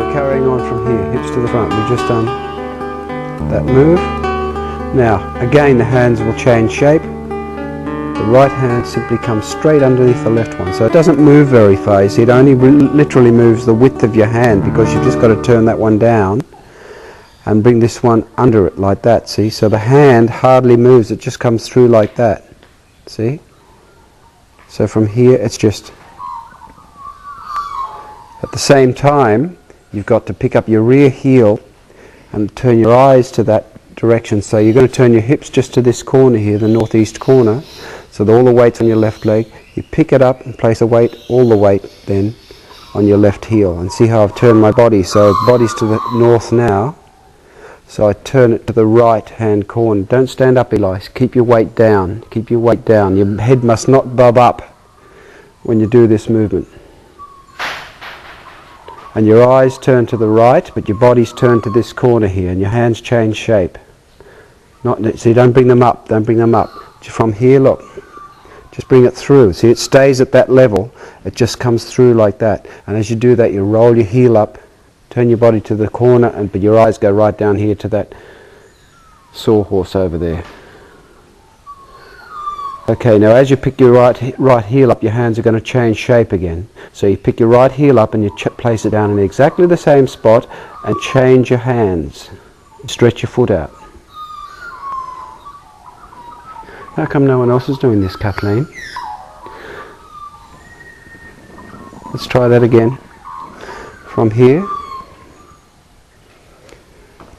we're carrying on from here, hips to the front. We've just done that move. Now, again, the hands will change shape. The right hand simply comes straight underneath the left one. So it doesn't move very far. You see, it only literally moves the width of your hand, because you've just got to turn that one down and bring this one under it like that, see? So the hand hardly moves, it just comes through like that, see? So from here, it's just... At the same time, you've got to pick up your rear heel and turn your eyes to that direction. So you're going to turn your hips just to this corner here, the northeast corner, so that all the weight's on your left leg. You pick it up and place a weight, all the weight then, on your left heel. And see how I've turned my body, so body's to the north now. So I turn it to the right hand corner. Don't stand up, Eli. Keep your weight down. Keep your weight down. Your head must not bob up when you do this movement. And your eyes turn to the right, but your body's turned to this corner here, and your hands change shape. See, don't bring them up. Don't bring them up. From here, look. Just bring it through. See, it stays at that level. It just comes through like that. And as you do that, you roll your heel up. Turn your body to the corner, but your eyes go right down here to that sawhorse over there. Okay, now as you pick your right heel up, your hands are going to change shape again. So you pick your right heel up and you place it down in exactly the same spot and change your hands. Stretch your foot out. How come no one else is doing this, Kathleen? Let's try that again. From here.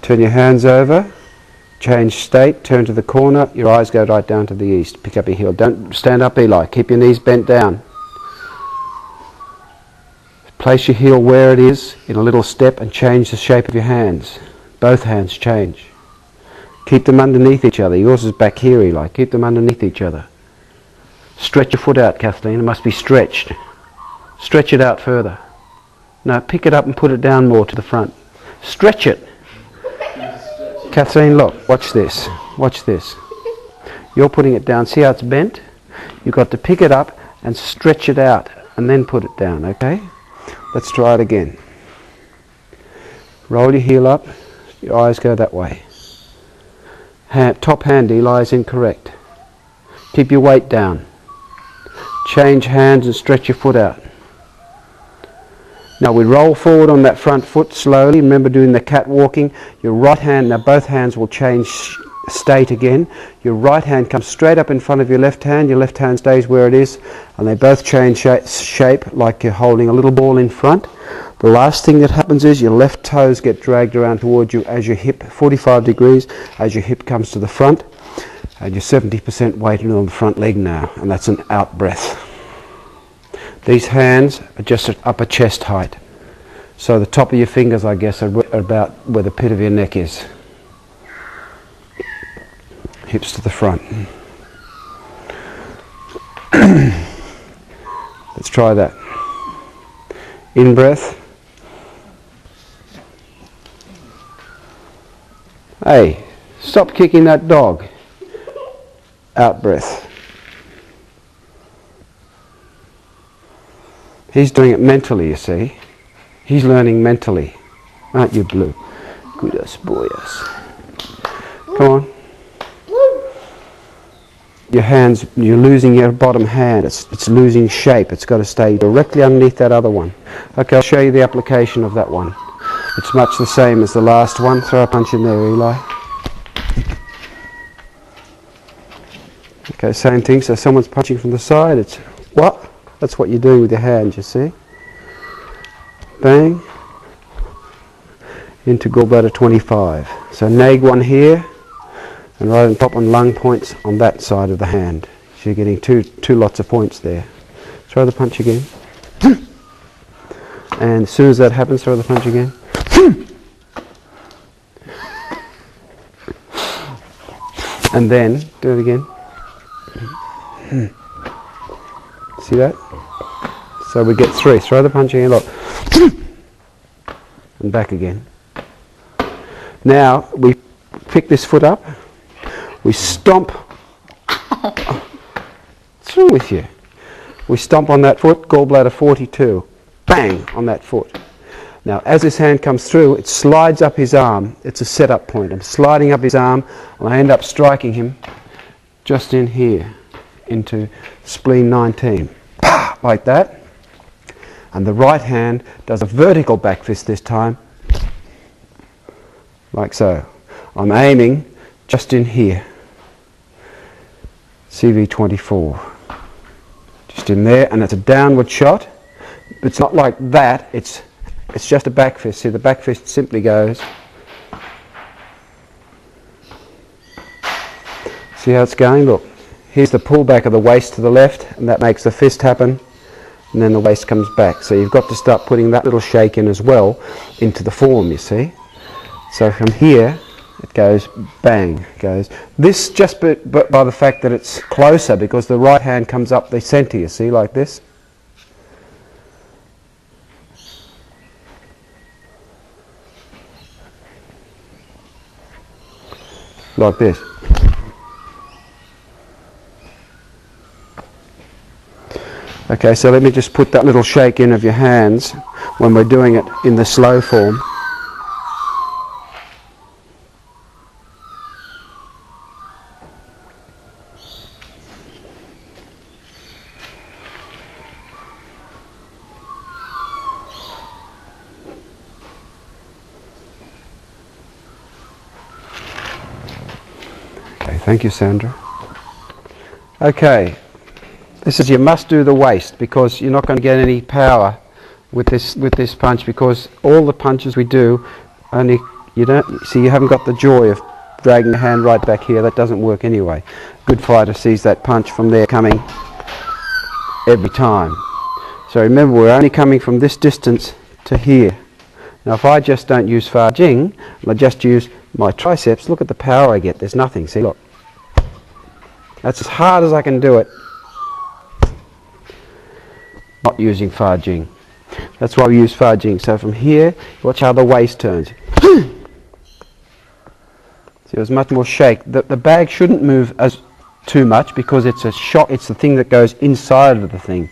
Turn your hands over, change state, turn to the corner, your eyes go right down to the east. Pick up your heel. Don't stand up, Eli. Keep your knees bent down. Place your heel where it is in a little step and change the shape of your hands. Both hands change. Keep them underneath each other. Yours is back here, Eli. Keep them underneath each other. Stretch your foot out, Kathleen. It must be stretched. Stretch it out further. Now pick it up and put it down more to the front. Stretch it. Kathleen, look, watch this. Watch this. You're putting it down. See how it's bent? You've got to pick it up and stretch it out and then put it down, okay? Let's try it again. Roll your heel up. Your eyes go that way. Top hand, Eli, is incorrect. Keep your weight down. Change hands and stretch your foot out. Now we roll forward on that front foot slowly. Remember doing the cat walking. Your right hand, now both hands will change state again. Your right hand comes straight up in front of your left hand. Your left hand stays where it is. And they both change shape like you're holding a little ball in front. The last thing that happens is your left toes get dragged around towards you as your hip, 45 degrees, as your hip comes to the front. And you're 70% weighted on the front leg now. And that's an out breath. These hands are just at upper chest height. So the top of your fingers, I guess, are about where the pit of your neck is. Hips to the front. Let's try that. In breath. Hey, stop kicking that dog. Out breath. He's doing it mentally, you see. He's learning mentally. Aren't you, Blue? Goodus boyus. Come on. Your hands, you're losing your bottom hand. It's losing shape. It's got to stay directly underneath that other one. Okay, I'll show you the application of that one. It's much the same as the last one. Throw a punch in there, Eli. Okay, same thing. So someone's punching from the side. It's what? That's what you're doing with your hands, you see. Bang. Into gallbladder 25. So nag one here, and right on top on lung points on that side of the hand. So you're getting two lots of points there. Throw the punch again. And as soon as that happens, throw the punch again. And then do it again. See that? So we get three. Throw the punch again, look. And back again. Now we pick this foot up. We stomp. What's wrong with you? We stomp on that foot, gallbladder 42. Bang on that foot. Now as this hand comes through, it slides up his arm. It's a set-up point. I'm sliding up his arm and I end up striking him just in here into spleen 19, like that. And the right hand does a vertical back fist this time, like so. I'm aiming just in here, CV24, just in there, and it's a downward shot. It's not like that, it's just a back fist. See, the back fist simply goes, see how it's going? Look, here's the pullback of the waist to the left, and that makes the fist happen, and then the waist comes back. So you've got to start putting that little shake in as well into the form, you see. So from here, it goes bang, goes. This just by the fact that it's closer, because the right hand comes up the centre, you see, like this. Like this. Okay, so let me just put that little shake in of your hands when we're doing it in the slow form. Okay, thank you, Sandra. Okay. This is, you must do the waist, because you're not going to get any power with this punch, because all the punches we do, only you haven't got the joy of dragging the hand right back here. That doesn't work anyway. Good fighter sees that punch from there coming every time. So remember, we're only coming from this distance to here. Now if I just don't use Fa Jing, and I just use my triceps, look at the power I get. There's nothing, see, look. That's as hard as I can do it, not using Fa Jing. That's why we use Fa Jing. So from here, watch how the waist turns. See, there's much more shake. The bag shouldn't move as too much, because it's a shock. It's the thing that goes inside of the thing.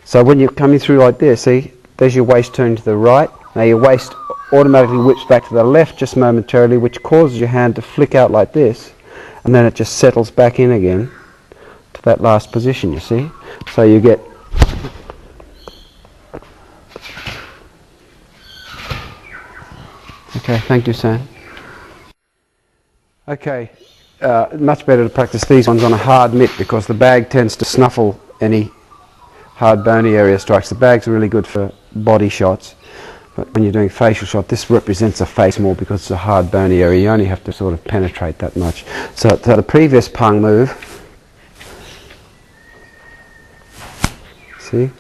So when you're coming through like this, see, there's your waist turn to the right. Now your waist automatically whips back to the left just momentarily, which causes your hand to flick out like this, and then it just settles back in again to that last position, you see. So you get okay, thank you, Sam. Okay, much better to practice these ones on a hard mitt, because the bag tends to snuffle any hard bony area strikes. The bag's really good for body shots, but when you're doing facial shot, this represents a face more, because it's a hard bony area. You only have to sort of penetrate that much. So the previous pung move, see?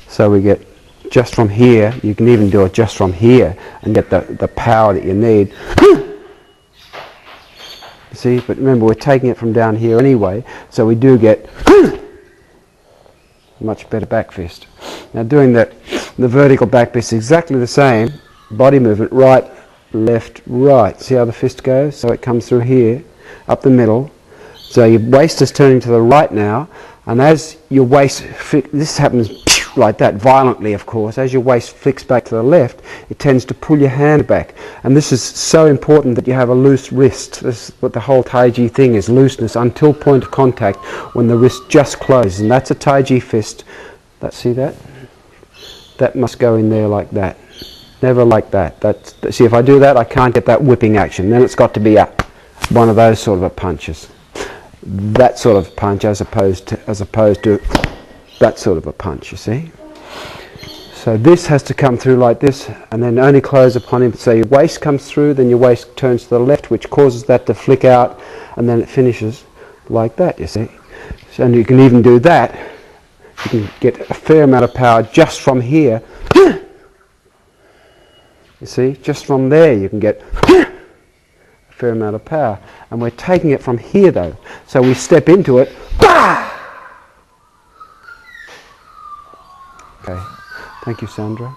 So we get just from here, you can even do it just from here and get the power that you need. See, but remember, we're taking it from down here anyway, so we do get much better back fist. Now doing the vertical back fist is exactly the same, body movement, right, left, right. See how the fist goes? So it comes through here, up the middle. So your waist is turning to the right now, and as your waist, this happens like that, violently of course, as your waist flicks back to the left, it tends to pull your hand back. And this is so important that you have a loose wrist. This is what the whole Taiji thing is, looseness until point of contact, when the wrist just closes. And that's a Taiji fist. See that? That must go in there like that. Never like that. See, if I do that, I can't get that whipping action. Then it's got to be one of those sort of a punches. That sort of punch as opposed to that sort of a punch, you see. So this has to come through like this, and then only close upon him. So your waist comes through, then your waist turns to the left, which causes that to flick out, and then it finishes like that, you see. So, and you can even do that. You can get a fair amount of power just from here. You see, just from there you can get a fair amount of power. And we're taking it from here though. So we step into it. Okay, thank you, Sandra.